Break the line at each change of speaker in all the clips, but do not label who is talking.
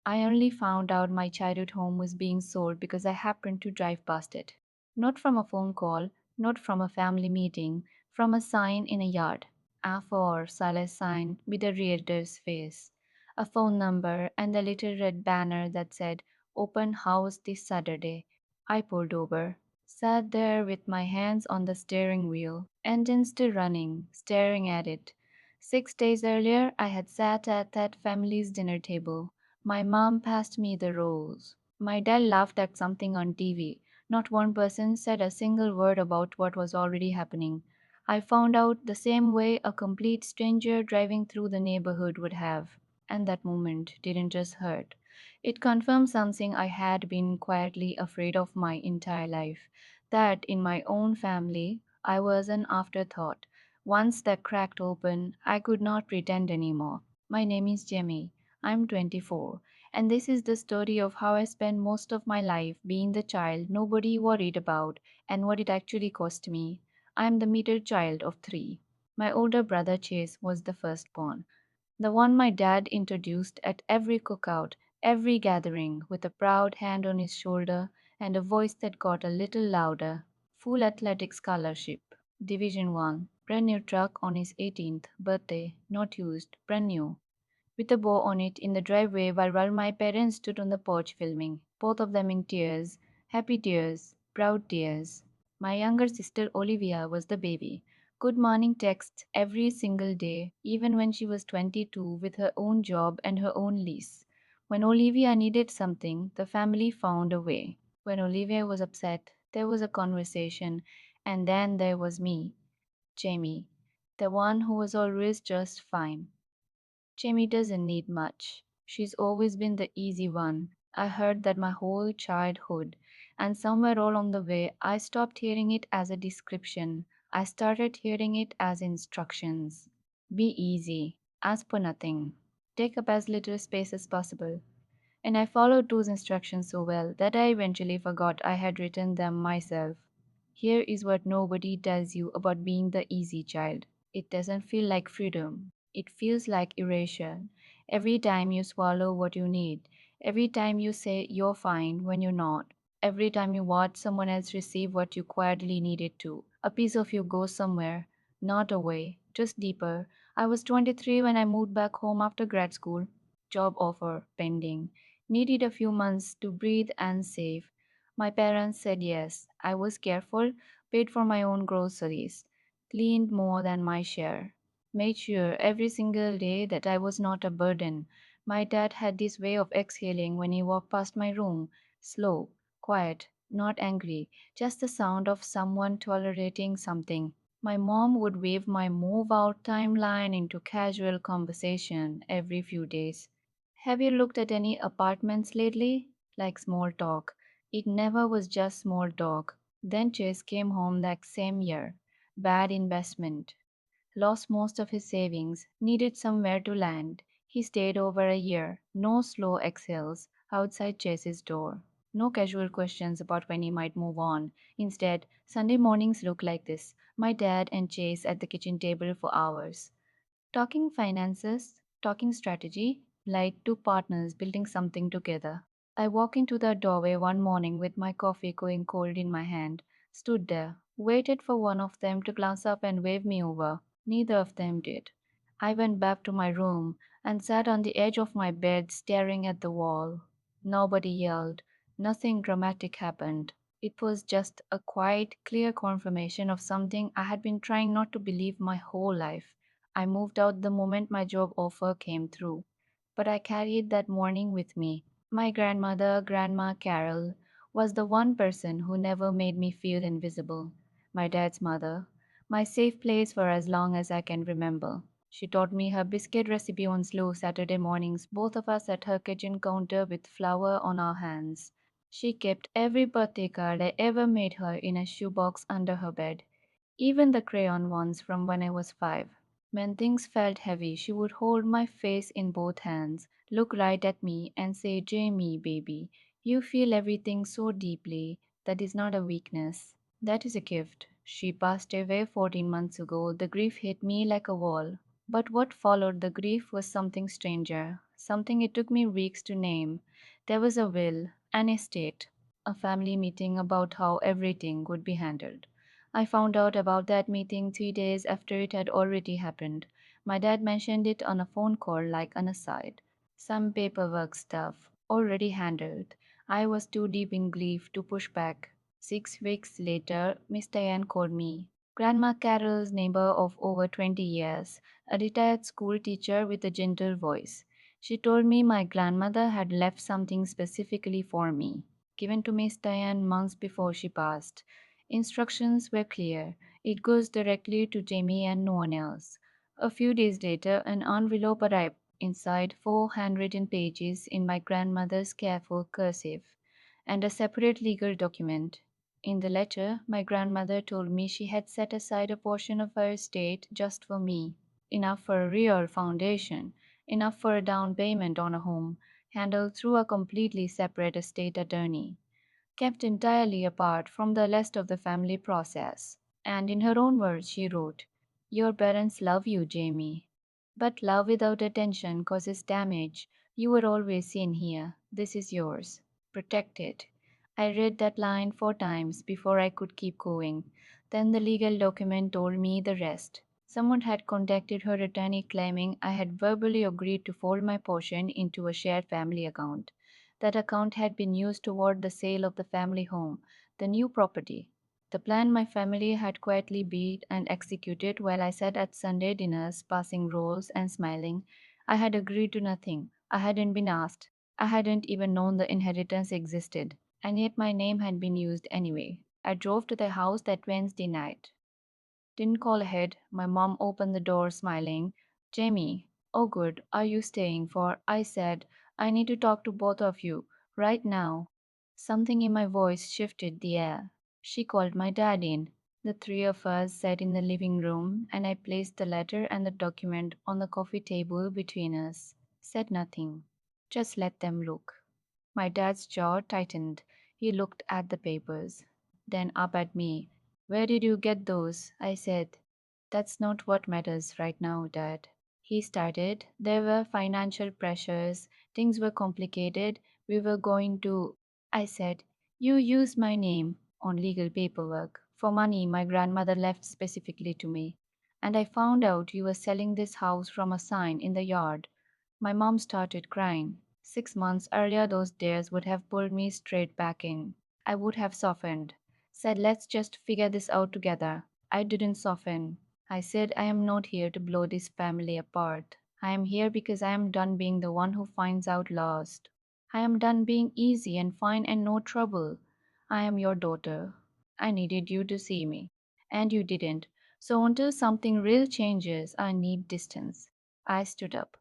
I only found out my childhood home was being sold because I happened to drive past it. Not from a phone call, not from a family meeting, from a sign in a yard. A for sale sign with a realtor's face, a phone number, and a little red banner that said, Open house this Saturday. I pulled over, sat there with my hands on the steering wheel, engine still running, staring at it. 6 days earlier, I had sat at that family's dinner table. My mom passed me the rolls. My dad laughed at something on TV. Not one person said a single word about what was already happening. I found out the same way a complete stranger driving through the neighborhood would have. And that moment didn't just hurt. It confirmed something I had been quietly afraid of my entire life, that in my own family I was an afterthought. Once that cracked open, I could not pretend anymore. My name is Jamie. I'm 24, and this is the story of how I spent most of my life being the child nobody worried about and what it actually cost me. I am the middle child of three. My older brother Chase was the firstborn, the one my dad introduced at every cookout, every gathering, with a proud hand on his shoulder and a voice that got a little louder. Full athletic scholarship, Division 1, brand new truck on his 18th birthday, not used, brand new, with a bow on it in the driveway while my parents stood on the porch filming, both of them in tears, happy tears, proud tears. My younger sister Olivia was the baby. Good morning texts every single day, even when she was 22 with her own job and her own lease. When Olivia needed something, the family found a way. When Olivia was upset, there was a conversation, and then there was me, Jamie, the one who was always just fine. Jamie doesn't need much. She's always been the easy one. I heard that my whole childhood, and somewhere along the way, I stopped hearing it as a description. I started hearing it as instructions. Be easy, ask for nothing, take up as little space as possible. And I followed those instructions so well that I eventually forgot I had written them myself. Here is what nobody tells you about being the easy child. It doesn't feel like freedom. It feels like erasure. Every time you swallow what you need, every time you say you're fine when you're not, every time you watch someone else receive what you quietly needed to, a piece of you goes somewhere, not away, just deeper. I was 23 when I moved back home after grad school. Job offer pending. Needed a few months to breathe and save. My parents said yes. I was careful, paid for my own groceries, cleaned more than my share, made sure every single day that I was not a burden. My dad had this way of exhaling when he walked past my room, slow, quiet, not angry, just the sound of someone tolerating something. My mom would wave my move out timeline into casual conversation every few days. Have you looked at any apartments lately? Like small talk. It never was just small talk. Then Chase came home that same year. Bad investment. Lost most of his savings. Needed somewhere to land. He stayed over a year. No slow exhales outside Chase's door. No casual questions about when he might move on. Instead, Sunday mornings look like this: my dad and Chase at the kitchen table for hours. Talking finances, talking strategy, like two partners building something together. I walked into the doorway one morning with my coffee going cold in my hand, stood there, waited for one of them to glance up and wave me over. Neither of them did. I went back to my room and sat on the edge of my bed staring at the wall. Nobody yelled. Nothing dramatic happened. It was just a quiet, clear confirmation of something I had been trying not to believe my whole life. I moved out the moment my job offer came through. But I carried that morning with me. My grandmother, Grandma Carol, was the one person who never made me feel invisible. My dad's mother, my safe place for as long as I can remember. She taught me her biscuit recipe on slow Saturday mornings, both of us at her kitchen counter with flour on our hands. She kept every birthday card I ever made her in a shoebox under her bed, even the crayon ones from when I was 5. When things felt heavy, she would hold my face in both hands, look right at me, and say, Jamie, baby, you feel everything so deeply. That is not a weakness. That is a gift. She passed away 14 months ago. The grief hit me like a wall. But what followed the grief was something stranger. something it took me weeks to name. There was a will, an estate, a family meeting about how everything would be handled. I found out about that meeting 3 days after it had already happened. My dad mentioned it on a phone call like an aside. Some paperwork stuff, already handled. I was too deep in grief to push back. 6 weeks later, Miss Diane called me. Grandma Carol's neighbor of over 20 years, a retired school teacher with a gentle voice. She told me my grandmother had left something specifically for me, given to Miss Diane months before she passed. Instructions were clear. It goes directly to Jamie and no one else. A few days later, an envelope arrived. Inside, 400 pages in my grandmother's careful cursive, and a separate legal document. In the letter, my grandmother told me she had set aside a portion of her estate just for me, enough for a real foundation, enough for a down payment on a home, handled through a completely separate estate attorney, kept entirely apart from the rest of the family process. And in her own words, she wrote, "Your parents love you, Jamie. But love without attention causes damage. You were always seen here. This is yours. Protect it." I read that line 4 times before I could keep going. Then the legal document told me the rest. Someone had contacted her attorney claiming I had verbally agreed to fold my portion into a shared family account. That account had been used toward the sale of the family home, the new property. The plan my family had quietly built and executed while I sat at Sunday dinners, passing rolls and smiling. I had agreed to nothing. I hadn't been asked. I hadn't even known the inheritance existed. And yet my name had been used anyway. I drove to the house that Wednesday night. Didn't call ahead. My mom opened the door smiling. "Jamie, oh good, are you staying for?" I said. "I need to talk to both of you, right now." Something in my voice shifted the air. She called my dad in. The three of us sat in the living room, and I placed the letter and the document on the coffee table between us. Said nothing. Just let them look. My dad's jaw tightened. He looked at the papers, then up at me. "Where did you get those?" I said. "That's not what matters right now, Dad." He started. "There were financial pressures. Things were complicated. We were going to—" I said, "You used my name on legal paperwork for money my grandmother left specifically to me. And I found out you were selling this house from a sign in the yard." My mom started crying. 6 months earlier, those dares would have pulled me straight back in. I would have softened, said, "Let's just figure this out together." I didn't soften. I said, "I am not here to blow this family apart. I am here because I am done being the one who finds out lost. I am done being easy and fine and no trouble. I am your daughter. I needed you to see me, and you didn't. So until something real changes, I need distance." I stood up,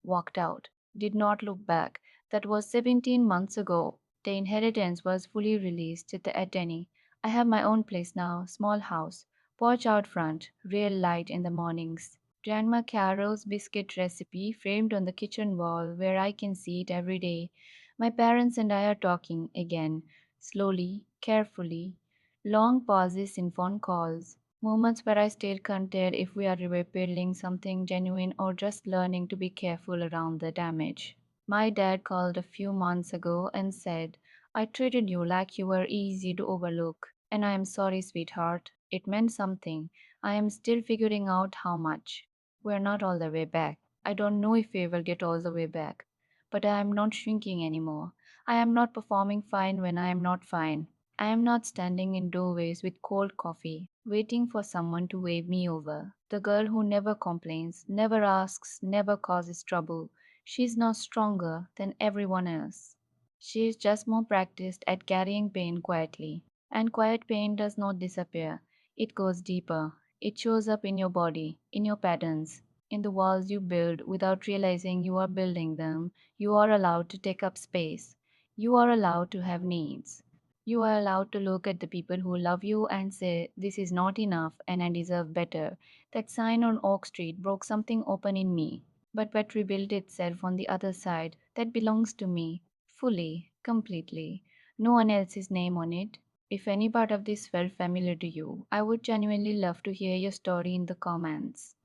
walked out, did not look back. That was 17 months ago. The inheritance was fully released at the attorney. I have my own place now, small house, porch out front, real light in the mornings. Grandma Carol's biscuit recipe framed on the kitchen wall where I can see it every day. My parents and I are talking again, slowly, carefully. Long pauses in phone calls. Moments where I stayed content if we are rebuilding something genuine or just learning to be careful around the damage. My dad called a few months ago and said, "I treated you like you were easy to overlook, and I am sorry, sweetheart. It meant something. I am still figuring out how much. We're not all the way back. I don't know if we will get all the way back. But I am not shrinking anymore. I am not performing fine when I am not fine. I am not standing in doorways with cold coffee, waiting for someone to wave me over. The girl who never complains, never asks, never causes trouble. She's not stronger than everyone else. She is just more practiced at carrying pain quietly. And quiet pain does not disappear, it goes deeper. It shows up in your body, in your patterns, in the walls you build without realizing you are building them. You are allowed to take up space. You are allowed to have needs. You are allowed to look at the people who love you and say, "This is not enough and I deserve better." That sign on Oak Street broke something open in me, but rebuilt itself on the other side. That belongs to me, fully, completely. No one else's name on it. If any part of this felt familiar to you, I would genuinely love to hear your story in the comments.